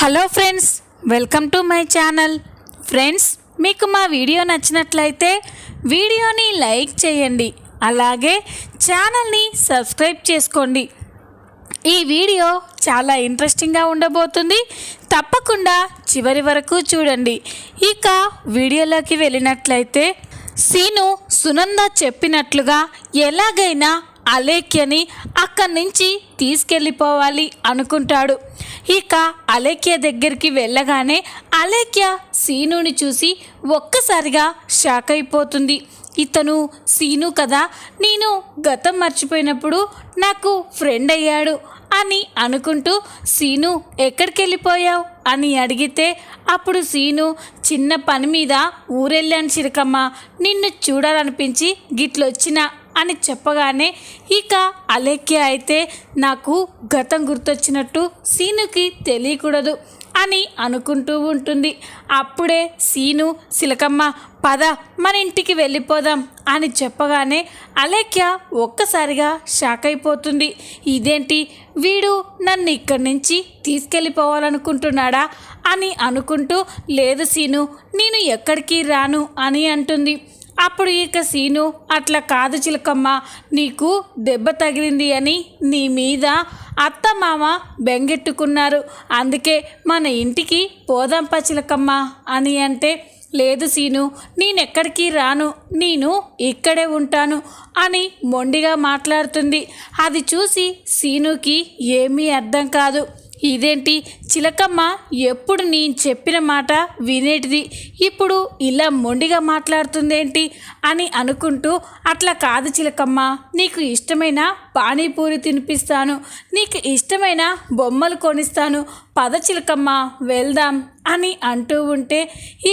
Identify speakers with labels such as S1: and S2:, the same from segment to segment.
S1: Hello friends, welcome to my channel. Friends, మీకు మా video నచ్చినట్లయితే వీడియోని లైక్ చేయండి, అలాగే ఛానల్ని సబ్స్క్రైబ్ చేసుకోండి. ఈ వీడియో చాలా ఇంట్రెస్టింగ్గా ఉండబోతుంది, తప్పకుండా చివరి వరకు చూడండి. ఇక వీడియోలోకి వెళ్ళినట్లయితే సీను సునంద చెప్పినట్లుగా ఎలాగైనా అలేఖ్యని అక్కడి నుంచి తీసుకెళ్ళిపోవాలి అనుకుంటాడు. ఇక అలేఖ్య దగ్గరికి వెళ్ళగానే అలేఖ్య సీనుని చూసి ఒక్కసారిగా షాక్ అయిపోతుంది. ఇతను సీను కదా, నేను గతం మర్చిపోయినప్పుడు నాకు ఫ్రెండ్ అయ్యాడు అని అనుకుంటూ సీను ఎక్కడికి వెళ్ళిపోయావు అని అడిగితే అప్పుడు సీను చిన్న పని మీద ఊరెళ్ళాను చిలకమ్మ, నిన్ను చూడాలనిపించి గిట్లొచ్చిన అని చెప్పగానే ఇక అలేఖ్య అయితే నాకు గతం గుర్తొచ్చినట్టు సీనుకి తెలియకూడదు అని అనుకుంటూ ఉంటుంది. అప్పుడే సీను చిలకమ్మ పద మన ఇంటికి వెళ్ళిపోదాం అని చెప్పగానే అలేఖ్య ఒక్కసారిగా షాక్ అయిపోతుంది. ఇదేంటి, వీడు నన్ను ఇక్కడి నుంచి తీసుకెళ్ళిపోవాలనుకుంటున్నాడా అని అనుకుంటూ లేదు సీను, నేను ఎక్కడికి రాను అని అంటుంది. అప్పుడు ఇక సీను అట్లా కాదు చిలకమ్మ, నీకు దెబ్బ తగిలింది అని నీ మీద అత్త మామ బెంగెట్టుకున్నారు, అందుకే మన ఇంటికి పోదాంపా చిలకమ్మ అని అంటే లేదు సీను, నేనెక్కడికి రాను, నేను ఇక్కడే ఉంటాను అని మొండిగా మాట్లాడుతుంది. అది చూసి సీనుకి ఏమీ అర్థం కాదు. ఇదేంటి చిలకమ్మ ఎప్పుడు నేను చెప్పిన మాట వినేటిది, ఇప్పుడు ఇలా మొండిగా మాట్లాడుతుందేంటి అని అనుకుంటూ అట్లా కాదు చిలకమ్మ, నీకు ఇష్టమైన పానీపూరి తినిపిస్తాను, నీకు ఇష్టమైన బొమ్మలు కొనిస్తాను, పద చిలకమ్మ వెళ్దాం అని అంటూ ఉంటే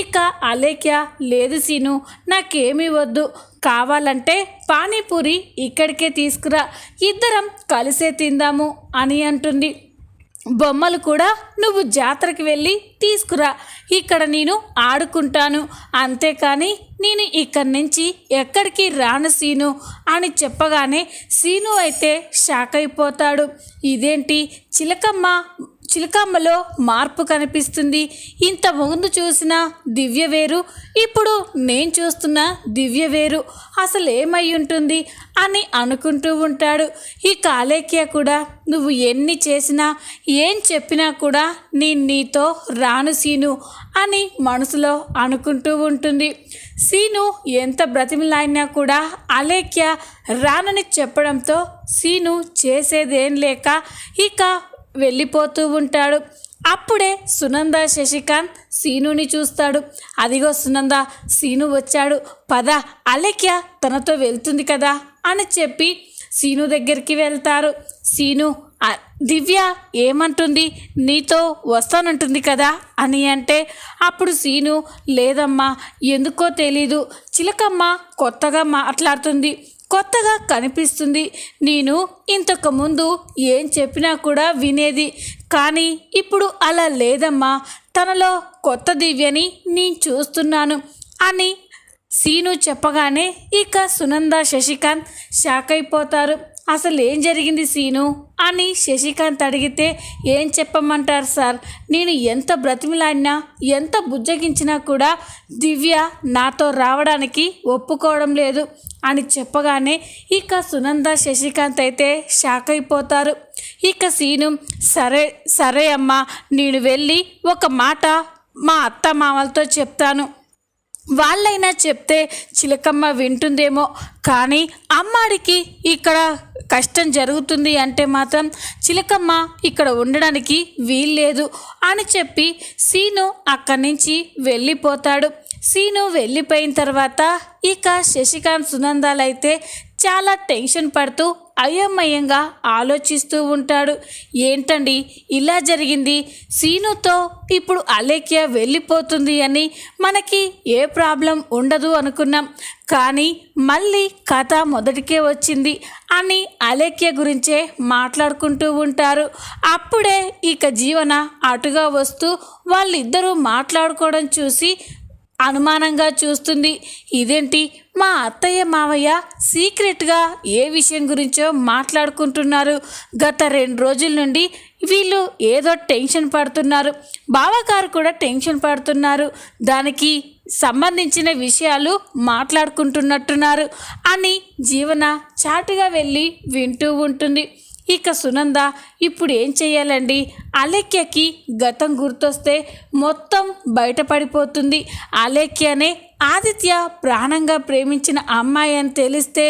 S1: ఇక అలేఖ్య లేదు సీను, నాకేమీ వద్దు, కావాలంటే పానీపూరి ఇక్కడికే తీసుకురా, ఇద్దరం కలిసే తిందాము అని అంటుంది. బొమ్మలు కూడా నువ్వు జాతరకి వెళ్ళి తీసుకురా, ఇక్కడ నేను ఆడుకుంటాను, అంతేకాని నేను ఇక్కడి నుంచి ఎక్కడికి రాను సీను అని సీను అయితే షాక్ అయిపోతాడు. ఇదేంటి చిలకమ్మలో మార్పు కనిపిస్తుంది, ఇంత ముందు చూసిన దివ్య వేరు, ఇప్పుడు నేను చూస్తున్న దివ్య వేరు, అసలు ఏమై ఉంటుంది అని అనుకుంటూ ఉంటాడు. ఈ అలేఖ్య కూడా నువ్వు ఎన్ని చేసినా ఏం చెప్పినా కూడా నేను నీతో రాను సీను అని మనసులో అనుకుంటూ ఉంటుంది. సీను ఎంత బ్రతిమలాడినా కూడా అలేఖ్య రానని చెప్పడంతో సీను చేసేదేం లేక ఇక వెళ్ళిపోతూ ఉంటాడు. అప్పుడే సునంద శశికాంత్ సీనుని చూస్తాడు. అదిగో సునంద, సీను వచ్చాడు, పద అలేఖ్య తనతో వెళ్తుంది కదా అని చెప్పి సీను దగ్గరికి వెళ్తారు. సీను దివ్య ఏమంటుంది, నీతో వస్తానంటుంది కదా అని అంటే అప్పుడు సీను లేదమ్మా, ఎందుకో తెలీదు, చిలకమ్మ కొత్తగా మాట్లాడుతుంది, కొత్తగా కనిపిస్తుంది, నేను ఇంతకుముందు ఏం చెప్పినా కూడా వినేది, కానీ ఇప్పుడు అలా లేదమ్మా, తనలో కొత్త దివ్యని నేను చూస్తున్నాను అని సీను చెప్పగానే ఇక సునంద శశికాంత్ షాక్ అయిపోతారు. అసలు ఏం జరిగింది సీను అని శశికాంత్ అడిగితే ఏం చెప్పమంటారు సార్, నేను ఎంత బ్రతిమిలాడినా ఎంత బుజ్జగించినా కూడా దివ్య నాతో రావడానికి ఒప్పుకోవడం లేదు అని చెప్పగానే ఇక సునంద శశికాంత్ అయితే షాక్ అయిపోతారు. ఇక సీను సరే అమ్మా, నేను వెళ్ళి ఒక మాట మా అత్త మామలతో చెప్తాను, వాళ్ళైనా చెప్తే చిలకమ్మ వింటుందేమో, కానీ అమ్మాడికి ఇక్కడ కష్టం జరుగుతుంది అంటే మాత్రం చిలకమ్మ ఇక్కడ ఉండడానికి వీల్లేదు అని చెప్పి సీను అక్కడి నుంచి వెళ్ళిపోతాడు. సీను వెళ్ళిపోయిన తర్వాత ఇక శశికాంత్ సునందాలైతే చాలా టెన్షన్ పడుతూ అయోమయంగా ఆలోచిస్తూ ఉంటాడు. ఏంటండి ఇలా జరిగింది, సీనుతో ఇప్పుడు అలేఖ్య వెళ్ళిపోతుంది అని మనకి ఏ ప్రాబ్లం ఉండదు అనుకున్నాం, కానీ మళ్ళీ కథ మొదటికే వచ్చింది అని అలేఖ్య గురించే మాట్లాడుకుంటూ ఉంటారు. అప్పుడే ఇక జీవన అటుగా వస్తూ వాళ్ళిద్దరూ మాట్లాడుకోవడం చూసి అనుమానంగా చూస్తుంది. ఇదేంటి, మా అత్తయ్య మావయ్య సీక్రెట్గా ఏ విషయం గురించో మాట్లాడుకుంటున్నారు, గత 2 రోజుల నుండి వీళ్ళు ఏదో టెన్షన్ పడుతున్నారు, బావగారు కూడా టెన్షన్ పడుతున్నారు, దానికి సంబంధించిన విషయాలు మాట్లాడుకుంటున్నట్టున్నారు అని జీవన చాటుగా వెళ్ళి వింటూ ఉంటుంది. ఇక సునంద ఇప్పుడు ఏం చెయ్యాలండి? అలేఖ్యకి గతం గుర్తొస్తే మొత్తం బయటపడిపోతుంది. అలేఖ్యనే ఆదిత్య ప్రాణంగా ప్రేమించిన అమ్మాయి అని తెలిస్తే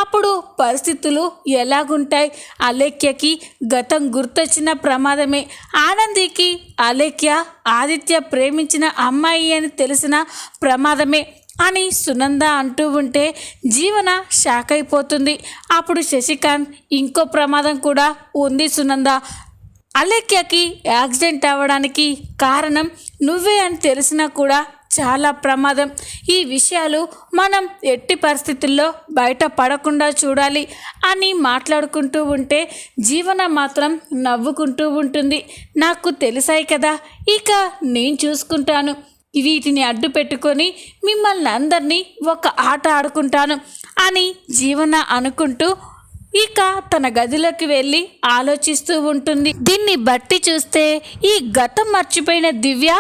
S1: అప్పుడు పరిస్థితులు ఎలాగుంటాయి? అలేఖ్యకి గతం గుర్తొచ్చిన ప్రమాదమే. ఆనందికి అలేఖ్య ఆదిత్య ప్రేమించిన అమ్మాయి అని తెలిసిన ప్రమాదమే అని సునంద అంటూ ఉంటే జీవన షాక్ అయిపోతుంది. అప్పుడు శశికాంత్ ఇంకో ప్రమాదం కూడా ఉంది సునంద, అలేఖ్యకి యాక్సిడెంట్ అవ్వడానికి కారణం నువ్వే అని తెలిసినా కూడా చాలా ప్రమాదం. ఈ విషయాలు మనం ఎట్టి పరిస్థితుల్లో బయట పడకుండా చూడాలి అని మాట్లాడుకుంటూ ఉంటే జీవన మాత్రం నవ్వుకుంటూ ఉంటుంది. నాకు తెలిసాయి కదా, ఇక నేను చూసుకుంటాను, వీటిని అడ్డు పెట్టుకొని మిమ్మల్ని అందరినీ ఒక ఆట ఆడుకుంటాను అని జీవన అనుకుంటూ ఇక తన గదిలోకి వెళ్ళి ఆలోచిస్తూ ఉంటుంది. దీన్ని బట్టి చూస్తే ఈ గతం మర్చిపోయిన దివ్య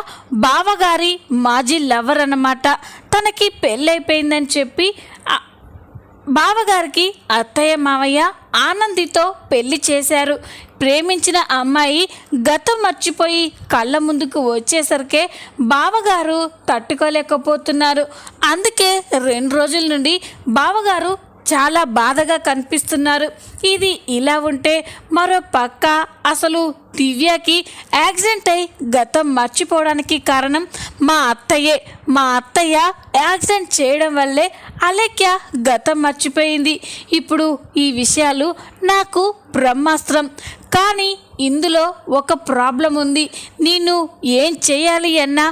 S1: బావగారి మాజీ లవర్ అన్నమాట. తనకి పెళ్ళైపోయిందని చెప్పి బావగారికి అత్తయ్య మావయ్య ఆనందితో పెళ్లి చేశారు. ప్రేమించిన అమ్మాయి గతం మర్చిపోయి కళ్ళ ముందుకు వచ్చేసరికే బావగారు తట్టుకోలేకపోతున్నారు. అందుకే 2 రోజుల నుండి బావగారు చాలా బాధగా కనిపిస్తున్నారు. ఇది ఇలా ఉంటే మరో పక్క అసలు దివ్యకి యాక్సిడెంట్ అయి గతం మర్చిపోవడానికి కారణం మా అత్తయ్యే. మా అత్తయ్య యాక్సిడెంట్ చేయడం వల్లే అలేఖ్య గతం మర్చిపోయింది. ఇప్పుడు ఈ విషయాలు నాకు బ్రహ్మాస్త్రం. కానీ ఇందులో ఒక ప్రాబ్లం ఉంది. నేను ఏం చేయాలి అన్నా,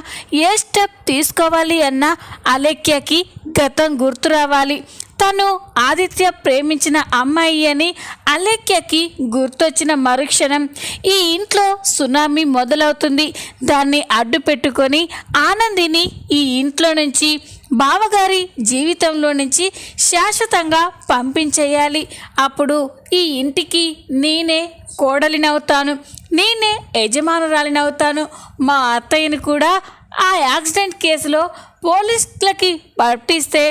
S1: ఏ స్టెప్ తీసుకోవాలి అన్నా అలేఖ్యకి గతం గుర్తు రావాలి. తను ఆదిత్య ప్రేమించిన అమ్మాయి అని అలేఖ్యకి గుర్తొచ్చిన మరుక్షణం ఈ ఇంట్లో సునామీ మొదలవుతుంది. దాన్ని అడ్డు పెట్టుకొని ఆనందిని ఈ ఇంట్లో నుంచి, బావగారి జీవితంలో నుంచి శాశ్వతంగా పంపించేయాలి. అప్పుడు ఈ ఇంటికి నేనే కోడలినవుతాను, నేనే యజమానురాలినవుతాను. మా అత్తయ్యని కూడా ఆ యాక్సిడెంట్ కేసులో పోలీసులకి పట్టిస్తే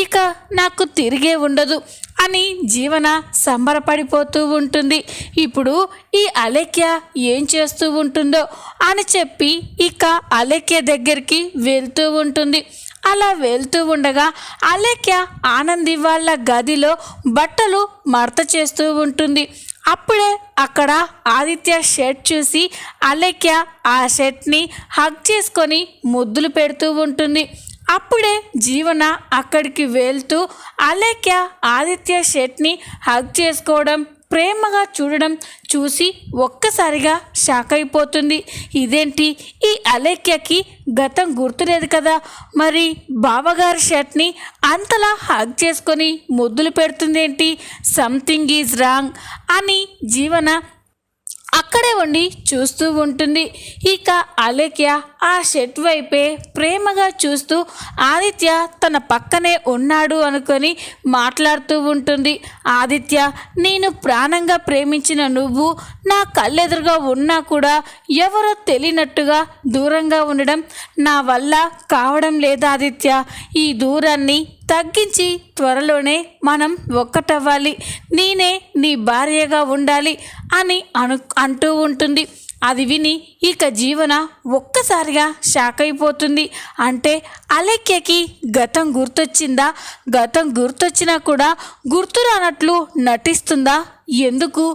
S1: ఇక నాకు తిరిగే ఉండదు అని జీవన సంబరపడిపోతూ ఉంటుంది. ఇప్పుడు ఈ అలేఖ్య ఏం చేస్తూ ఉంటుందో అని చెప్పి ఇక అలేఖ్య దగ్గరికి వెళ్తూ ఉంటుంది. అలా వెళ్తూ ఉండగా అలేఖ్య ఆనంది వాళ్ళ గదిలో బట్టలు మడత చేస్తూ ఉంటుంది. అప్పుడే అక్కడ ఆదిత్య షర్ట్ చూసి అలేఖ్య ఆ షర్ట్ని హగ్ చేసుకొని ముద్దులు పెడుతూ ఉంటుంది. అప్పుడే జీవన అక్కడికి వెళ్తూ అలేఖ్య ఆదిత్య షర్ట్ని హగ్ చేసుకోవడం, ప్రేమగా చూడడం చూసి ఒక్కసారిగా షాక్ అయిపోతుంది. ఇదేంటి, ఈ అలేఖ్యకి గతం గుర్తులేదు కదా, మరి బావగారి షర్ట్ని అంతలా హగ్ చేసుకొని ముద్దులు పెడుతుందేంటి, సంథింగ్ ఈజ్ రాంగ్ అని జీవన అక్కడే ఉండి చూస్తూ ఉంటుంది. ఇక అలేఖ్య ఆ షర్ట్ వైపే ప్రేమగా చూస్తూ ఆదిత్య తన పక్కనే ఉన్నాడు అనుకొని మాట్లాడుతూ ఉంటుంది. ఆదిత్య, నేను ప్రాణంగా ప్రేమించిన నువ్వు నా కళ్ళెదురుగా ఉన్నా కూడా ఎవరో తెలియనట్టుగా దూరంగా ఉండడం నా వల్ల కావడం లేదు ఆదిత్య. ఈ దూరాన్ని తగ్గించి త్వరలోనే మనం ఒక్కటవ్వాలి, నేనే నీ భార్యగా ఉండాలి అని అంటూ ఉంటుంది. అది విని ఇక జీవన ఒక్కసారిగా షాక్ అయిపోతుంది. అంటే అలేఖ్యకి గతం గుర్తొచ్చిందా? గతం గుర్తొచ్చినా కూడా గుర్తు రానట్లు నటిస్తుందా? ఎందుకు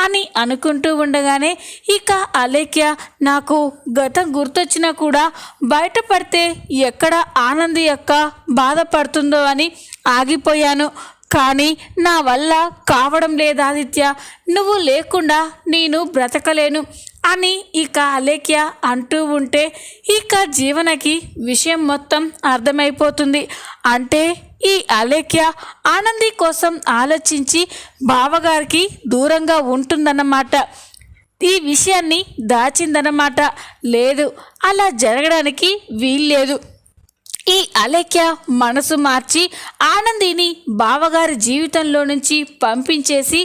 S1: అని అనుకుంటూ ఉండగానే ఇక అలేఖ్య, నాకు గతం గుర్తొచ్చినా కూడా బయటపడితే ఎక్కడ ఆనంది యొక్క బాధపడుతుందో అని ఆగిపోయాను. కానీ నా వల్ల కావడం లేదు ఆదిత్య, నువ్వు లేకుండా నేను బ్రతకలేను అని ఇక అలేఖ్య అంటూ ఉంటే ఇక జీవనకి విషయం మొత్తం అర్థమైపోతుంది. అంటే ఈ అలేఖ్య ఆనంది కోసం ఆలోచించి బావగారికి దూరంగా ఉంటుందన్నమాట. ఈ విషయాన్ని దాచిందన్నమాట. లేదు, అలా జరగడానికి వీల్లేదు. ఈ అలేఖ్య మనసు మార్చి ఆనందిని బావగారి జీవితంలో నుంచి పంపించేసి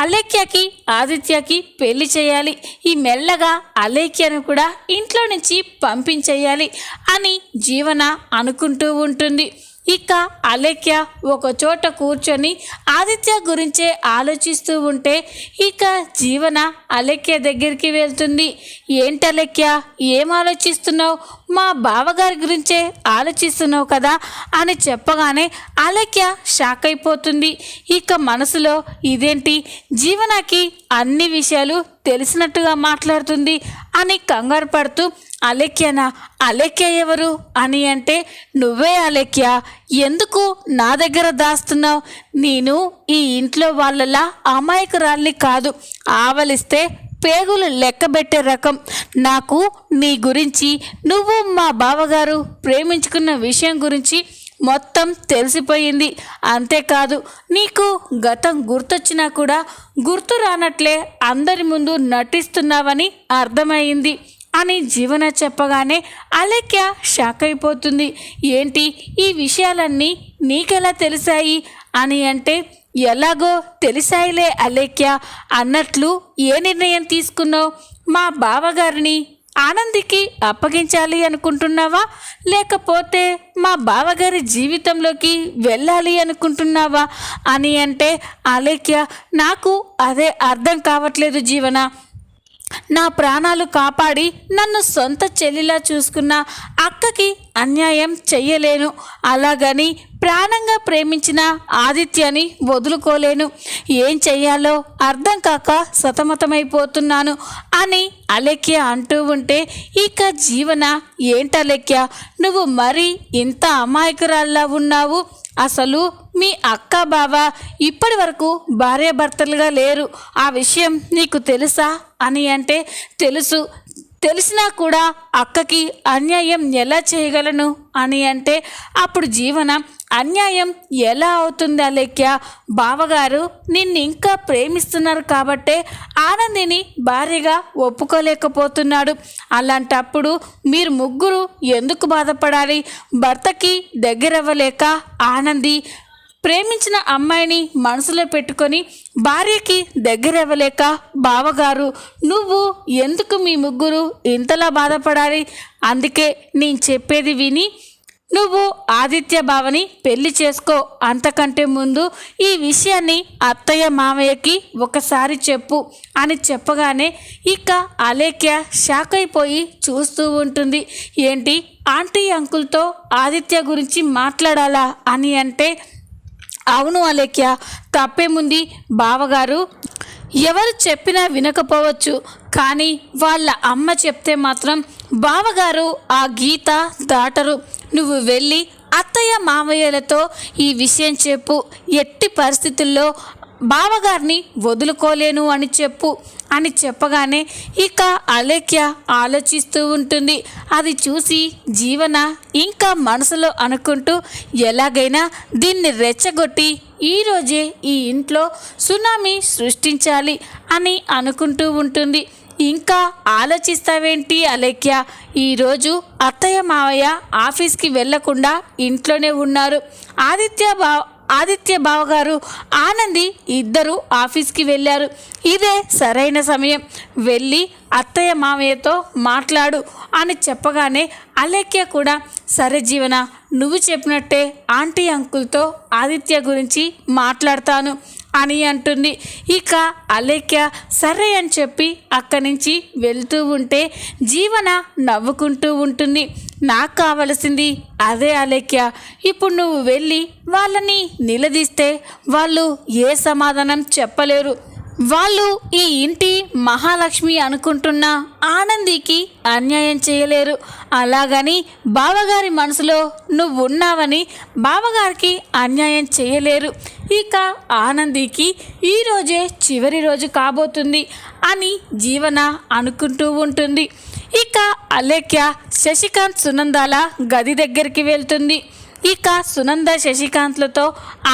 S1: అలేఖ్యకి ఆదిత్యకి పెళ్లి చేయాలి, ఈ మెల్లగా అలేఖ్యను కూడా ఇంట్లో నుంచి పంపించేయాలి అని జీవన అనుకుంటూ ఉంటుంది. ఇక అలేఖ్య ఒక చోట కూర్చొని ఆదిత్య గురించే ఆలోచిస్తూ ఉంటే ఇక జీవన అలేఖ్య దగ్గరికి వెళ్తుంది. ఏంటి అలేఖ్య, ఏం ఆలోచిస్తున్నావు? మా బావగారి గురించే ఆలోచిస్తున్నావు కదా అని చెప్పగానే అలేఖ్య షాక్ అయిపోతుంది. ఇక మనసులో ఇదేంటి జీవనకి అన్ని విషయాలు తెలిసినట్టుగా మాట్లాడుతుంది అని కంగారు పడుతూ అలేఖ్యనా, అలేఖ్య ఎవరు అని అంటే, నువ్వే అలేఖ్య, ఎందుకు నా దగ్గర దాస్తున్నావు? నేను ఈ ఇంట్లో వాళ్ళలా అమాయకురాల్ని కాదు, ఆవలిస్తే పేగులు లెక్కబెట్టే రకం. నాకు నీ గురించి, నువ్వు మా బావగారు ప్రేమించుకున్న విషయం గురించి మొత్తం తెలిసిపోయింది. అంతేకాదు నీకు గతం గుర్తొచ్చినా కూడా గుర్తు రానట్లే అందరి ముందు నటిస్తున్నావని అర్థమైంది అని జీవన చెప్పగానే అలేఖ్య షాక్ అయిపోతుంది. ఏంటి ఈ విషయాలన్నీ నీకెలా తెలిసాయి అని అంటే, ఎలాగో తెలిసాయిలే అలేఖ్య, అన్నట్లు ఏ నిర్ణయం తీసుకున్నావు? మా బావగారిని ఆనందికి అప్పగించాలి అనుకుంటున్నావా, లేకపోతే మా బావగారి జీవితంలోకి వెళ్ళాలి అనుకుంటున్నావా అని అంటే, అలేఖ్య నాకు అదే అర్థం కావట్లేదు జీవన. నా ప్రాణాలు కాపాడి నన్ను సొంత చెల్లిలా చూసుకున్న అక్కకి అన్యాయం చెయ్యలేను, అలాగని ప్రాణంగా ప్రేమించిన ఆదిత్యని వదులుకోలేను. ఏం చెయ్యాలో అర్థం కాక సతమతమైపోతున్నాను అని అలేఖ్య అంటూ ఉంటే ఇక జీవన, ఏంటలేఖ్య నువ్వు మరీ ఇంత అమాయకురాల్లా ఉన్నావు? అసలు మీ అక్క బావ ఇప్పటి వరకు భార్యాభర్తలుగా లేరు, ఆ విషయం నీకు తెలుసా అని అంటే, తెలిసినా కూడా అక్కకి అన్యాయం ఎలా చేయగలను అని అంటే, అప్పుడు జీవన, అన్యాయం ఎలా అవుతుంది అలేఖ్య? బావగారు నిన్ను ఇంకా ప్రేమిస్తున్నారు కాబట్టే ఆనందిని భార్యగా ఒప్పుకోలేకపోతున్నాడు. అలాంటప్పుడు మీరు ముగ్గురు ఎందుకు బాధపడాలి? భర్తకి దగ్గరవ్వలేక ఆనంది ప్రేమించిన అమ్మాయిని మనసులో పెట్టుకొని భార్యకి దగ్గరవ్వలేక బావగారు, నువ్వు ఎందుకు మీ ముగ్గురు ఇంతలా బాధపడాలి? అందుకే నేను చెప్పేది విని నువ్వు ఆదిత్య బావని పెళ్లి చేసుకో. అంతకంటే ముందు ఈ విషయాన్ని అత్తయ్య మామయ్యకి ఒకసారి చెప్పు అని చెప్పగానే ఇక అలేఖ్య షాక్ అయిపోయి చూస్తూ ఉంటుంది. ఏంటి ఆంటీ అంకుల్తో ఆదిత్య గురించి మాట్లాడాలా అని అంటే, అవును అలేఖ్య, తప్పేముంది? బావగారు ఎవరు చెప్పినా వినకపోవచ్చు, కానీ వాళ్ళ అమ్మ చెప్తే మాత్రం బావగారు ఆ గీత దాటరు. నువ్వు వెళ్ళి అత్తయ్య మామయ్యలతో ఈ విషయం చెప్పు, ఎట్టి పరిస్థితుల్లో బావగారిని వదులుకోలేను అని చెప్పు అని చెప్పగానే ఇక అలేఖ్య ఆలోచిస్తూ ఉంటుంది. అది చూసి జీవన ఇంకా మనసులో అనుకుంటూ, ఎలాగైనా దీన్ని రెచ్చగొట్టి ఈరోజే ఈ ఇంట్లో సునామీ సృష్టించాలి అని అనుకుంటూ ఉంటుంది. ఇంకా ఆలోచిస్తావేంటి అలేఖ్య? ఈరోజు అత్తయ్య మావయ్య ఆఫీస్కి వెళ్లకుండా ఇంట్లోనే ఉన్నారు. ఆదిత్య బావగారు ఆనంది ఇద్దరు ఆఫీస్కి వెళ్ళారు. ఇదే సరైన సమయం, వెళ్ళి అత్తయ్య మామయ్యతో మాట్లాడు అని చెప్పగానే అలేఖ్య కూడా, సరే జీవన, నువ్వు చెప్పినట్టే ఆంటీ అంకుల్తో ఆదిత్య గురించి మాట్లాడతాను అని అంటుంది. ఇక అలేఖ్య సరే అని చెప్పి అక్కడి నుంచి వెళ్తూ ఉంటే జీవన నవ్వుకుంటూ ఉంటుంది. నాకు కావలసింది అదే అలేఖ్య. ఇప్పుడు నువ్వు వెళ్ళి వాళ్ళని నిలదీస్తే వాళ్ళు ఏ సమాధానం చెప్పలేరు. వాళ్ళు ఈ ఇంటి మహాలక్ష్మి అనుకుంటున్న ఆనందికి అన్యాయం చేయలేరు. అలాగని బావగారి మనసులో నువ్వు ఉన్నావని బావగారికి అన్యాయం చేయలేరు. ఇక ఆనందికి ఈరోజే చివరి రోజు కాబోతుంది అని జీవన అనుకుంటూ ఉంటుంది. ఇక అలేఖ్య శశికాంత్ సునందాల గది దగ్గరికి వెళ్తుంది. ఇక సునంద శశికాంత్లతో,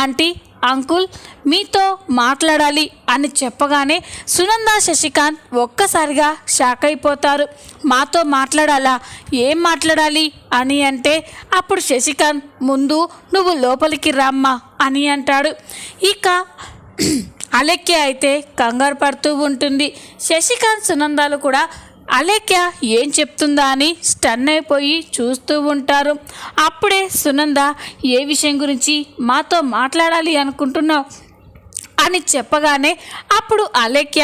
S1: ఆంటీ అంకుల్ మీతో మాట్లాడాలి అని చెప్పగానే సునంద శశికాంత్ ఒక్కసారిగా షాక్ అయిపోతారు. మాతో మాట్లాడాలా? ఏం మాట్లాడాలి అని అంటే, అప్పుడు శశికాంత్ ముందు నువ్వు లోపలికి రామ్మా అని అంటాడు. ఇక అలేఖ్య అయితే కంగారు పడుతూ ఉంటుంది. శశికాంత్ సునందాలు కూడా అలేఖ్య ఏం చెప్తుందా అని స్టన్ అయిపోయి చూస్తూ ఉంటారు. అప్పుడే సునంద, ఏ విషయం గురించి మాతో మాట్లాడాలి అనుకుంటున్నావు అని చెప్పగానే అప్పుడు అలేఖ్య,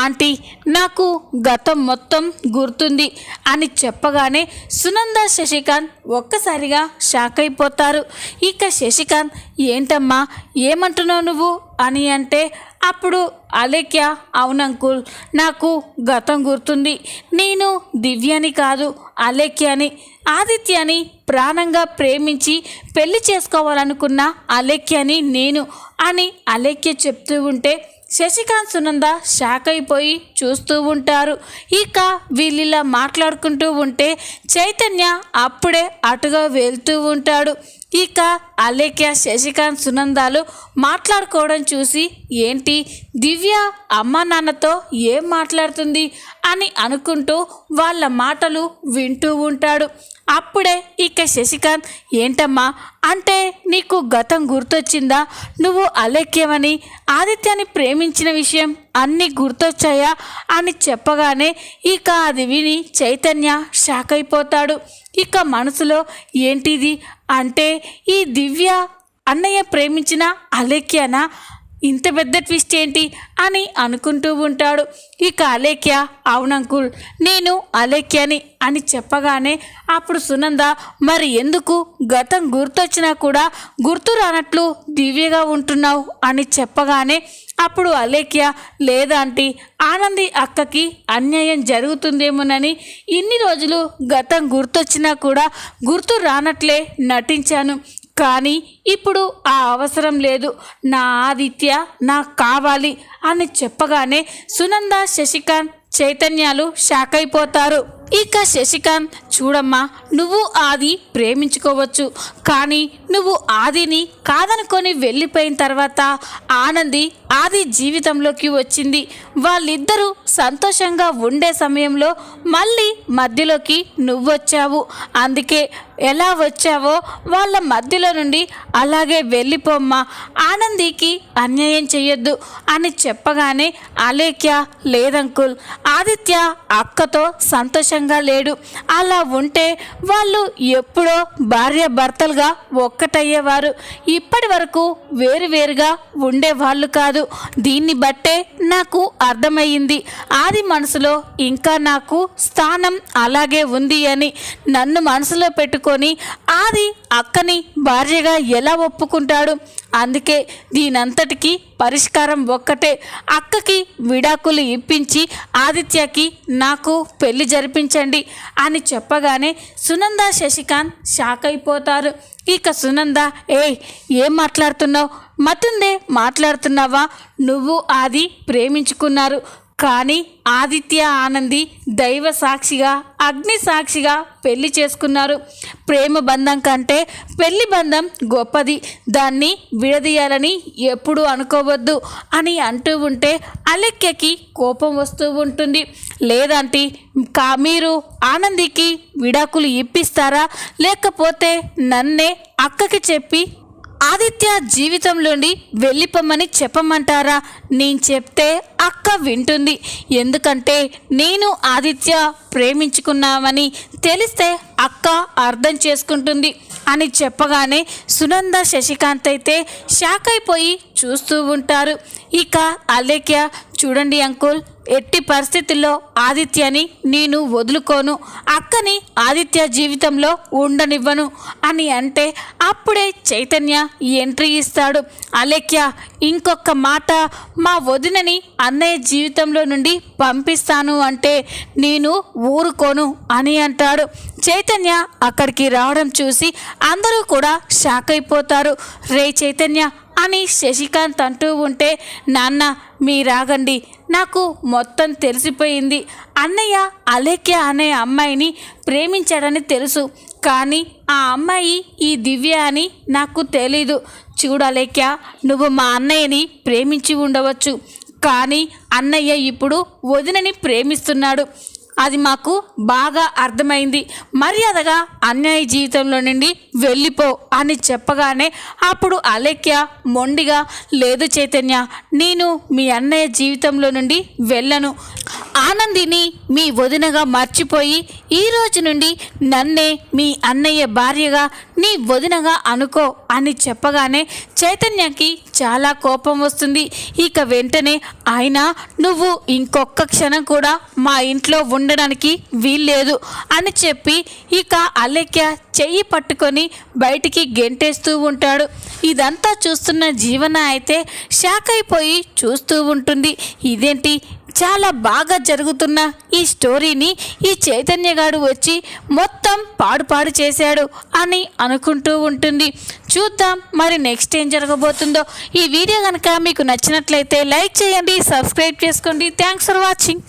S1: ఆంటీ నాకు గతం మొత్తం గుర్తుంది అని చెప్పగానే సునంద శశికాంత్ ఒక్కసారిగా షాక్ అయిపోతారు. ఇక శశికాంత్, ఏంటమ్మా ఏమంటున్నావు నువ్వు అని అంటే అప్పుడు అలేఖ్య, అవునంకుల్ నాకు గతం గుర్తుంది. నేను దివ్యని కాదు అలేఖ్యని, ఆదిత్యని ప్రాణంగా ప్రేమించి పెళ్లి చేసుకోవాలనుకున్న అలేఖ్యని నేను అని అలేఖ్య చెప్తూ ఉంటే శశికాంత్ సునంద షాక్ అయిపోయి చూస్తూ ఉంటారు. ఇక వీళ్ళిలా మాట్లాడుకుంటూ ఉంటే చైతన్య అప్పుడే అటుగా వెళ్తూ ఉంటాడు. ఇక అలేఖ్య శశికాంత్ సునందాలు మాట్లాడుకోవడం చూసి, ఏంటి దివ్య అమ్మ నాన్నతో ఏం మాట్లాడుతుంది అని అనుకుంటూ వాళ్ళ మాటలు వింటూ ఉంటాడు. అప్పుడే ఇక శశికాంత్, ఏంటమ్మా అంటే నీకు గతం గుర్తొచ్చిందా? నువ్వు అలేఖ్యమని ఆదిత్యాన్ని ప్రేమించిన విషయం అన్నీ గుర్తొచ్చాయా అని చెప్పగానే ఇక అది విని చైతన్య షాక్ అయిపోతాడు. ఇక మనసులో, ఏంటిది అంటే ఈ దివ్య అన్నయ్య ప్రేమించిన అలేఖ్యనా? ఇంత పెద్ద ట్విస్ట్ ఏంటి అని అనుకుంటూ ఉంటాడు. ఇక అలేఖ్య, అవునంకుల్ నేను అలేఖ్యని అని చెప్పగానే అప్పుడు సునంద, మరి ఎందుకు గతం గుర్తొచ్చినా కూడా గుర్తు రానట్లు దివ్యగా ఉంటున్నావు అని చెప్పగానే అప్పుడు అలేఖ్య, లేదాంటీ ఆనంది అక్కకి అన్యాయం జరుగుతుందేమోనని ఇన్ని రోజులు గతం గుర్తొచ్చినా కూడా గుర్తు రానట్లే నటించాను. కానీ ఇప్పుడు ఆ అవసరం లేదు. నా ఆదిత్య నాకు కావాలి అని చెప్పగానే సునంద శశికాంత్ చైతన్యాలు షాక్ అయిపోతారు. ఇక శశికాంత్, చూడమ్మా నువ్వు ఆది ప్రేమించుకోవచ్చు, కానీ నువ్వు ఆదిని కాదనుకొని వెళ్ళిపోయిన తర్వాత ఆనంది ఆది జీవితంలోకి వచ్చింది. వాళ్ళిద్దరూ సంతోషంగా ఉండే సమయంలో మళ్ళీ మధ్యలోకి నువ్వొచ్చావు. అందుకే ఎలా వచ్చావో వాళ్ళ మధ్యలో నుండి అలాగే వెళ్ళిపోమ్మా, ఆనందికి అన్యాయం చెయ్యొద్దు అని చెప్పగానే అలేఖ్య, లేదంకుల్ ఆదిత్య అక్కతో సంతోషంగా లేడు. అలా ఉంటే వాళ్ళు ఎప్పుడో భార్య భర్తలుగా ఒక్కటయ్యేవారు. ఇప్పటి వరకు వేరువేరుగా ఉండేవాళ్ళు కాదు. దీన్ని బట్టే నాకు అర్థమయ్యింది ఆది మనసులో ఇంకా నాకు స్థానం అలాగే ఉంది అని. నన్ను మనసులో పెట్టుకొని ఆది అక్కని భార్యగా ఎలా ఒప్పుకుంటాడు? అందుకే దీనంతటికీ పరిష్కారం ఒక్కటే, అక్కకి విడాకులు ఇప్పించి ఆదిత్యకి నాకు పెళ్లి జరిపించండి అని చెప్పగానే సునంద శశికాంత్ షాక్ అయిపోతారు. ఇక సునంద, ఏం మాట్లాడుతున్నావు? మతుందే మాట్లాడుతున్నావా? నువ్వు ఆది ప్రేమించుకున్నారు, కానీ ఆదిత్య ఆనంది దైవ సాక్షిగా అగ్ని సాక్షిగా పెళ్లి చేసుకున్నారు. ప్రేమ బంధం కంటే పెళ్లి బంధం గొప్పది, దాన్ని విడదీయాలని ఎప్పుడూ అనుకోవద్దు అని అంటూ ఉంటే అలేఖ్యకి కోపం వస్తూ ఉంటుంది. లేదంటే మీరు ఆనందికి విడాకులు ఇప్పిస్తారా, లేకపోతే నన్నే అక్కకి చెప్పి ఆదిత్య జీవితంలోని వెళ్ళిపోమని చెప్పమంటారా? నేను చెప్తే అక్క వింటుంది, ఎందుకంటే నేను ఆదిత్య ప్రేమించుకున్నామని తెలిస్తే అక్క అర్థం చేసుకుంటుంది అని చెప్పగానే సునంద శశికాంత్ అయితే షాక్ అయిపోయి చూస్తూ ఉంటారు. ఇక అలేఖ్య, చూడండి అంకుల్, ఎట్టి పరిస్థితుల్లో ఆదిత్యని నేను వదులుకోను, అక్కని ఆదిత్య జీవితంలో ఉండనివ్వను అని అంటే అప్పుడే చైతన్య ఎంట్రీ ఇస్తాడు. అలేఖ్య, ఇంకొక మాట మా వదినని అన్నయ్య జీవితంలో నుండి పంపిస్తాను అంటే నేను ఊరుకోను అని అంటాడు. చైతన్య అక్కడికి రావడం చూసి అందరూ కూడా షాక్ అయిపోతారు. రే చైతన్య అని శశికాంత్ అంటూ ఉంటే, నాన్న మీరాగండి, నాకు మొత్తం తెలిసిపోయింది. అన్నయ్య అలేఖ్య అనే అమ్మాయిని ప్రేమించాడని తెలుసు, కానీ ఆ అమ్మాయి ఈ దివ్య అని నాకు తెలీదు. చూడలేఖ్య, నువ్వు మా అన్నయ్యని ప్రేమించి ఉండవచ్చు, కానీ అన్నయ్య ఇప్పుడు వదినని ప్రేమిస్తున్నాడు. అది మాకు బాగా అర్థమైంది. మర్యాదగా అన్నయ్య జీవితంలో నుండి వెళ్ళిపో అని చెప్పగానే అప్పుడు అలేఖ్య మొండిగా, లేదు చైతన్య, నేను మీ అన్నయ్య జీవితంలో నుండి వెళ్ళను. ఆనందిని మీ వదినగా మర్చిపోయి ఈ రోజు నుండి నన్నే మీ అన్నయ్య భార్యగా నీ వదినగా అనుకో అని చెప్పగానే చైతన్యకి చాలా కోపం వస్తుంది. ఇక వెంటనే ఆయన నువ్వు ఇంకొక క్షణం కూడా మా ఇంట్లో ఉండడానికి వీల్లేదు అని చెప్పి ఇక అలేఖ్య చెయ్యి పట్టుకొని బయటికి గెంటేస్తూ ఉంటాడు. ఇదంతా చూస్తున్న జీవన అయితే షాక్ అయిపోయి చూస్తూ ఉంటుంది. ఇదేంటి, చాలా బాగా జరుగుతున్న ఈ స్టోరీని ఈ చైతన్యగాడు వచ్చి మొత్తం పాడు చేశాడు అని అనుకుంటూ ఉంటుంది. చూద్దాం మరి నెక్స్ట్ ఏం జరగబోతుందో. ఈ వీడియో కనుక మీకు నచ్చినట్లయితే లైక్ చేయండి, సబ్స్క్రైబ్ చేసుకోండి. Thanks for watching.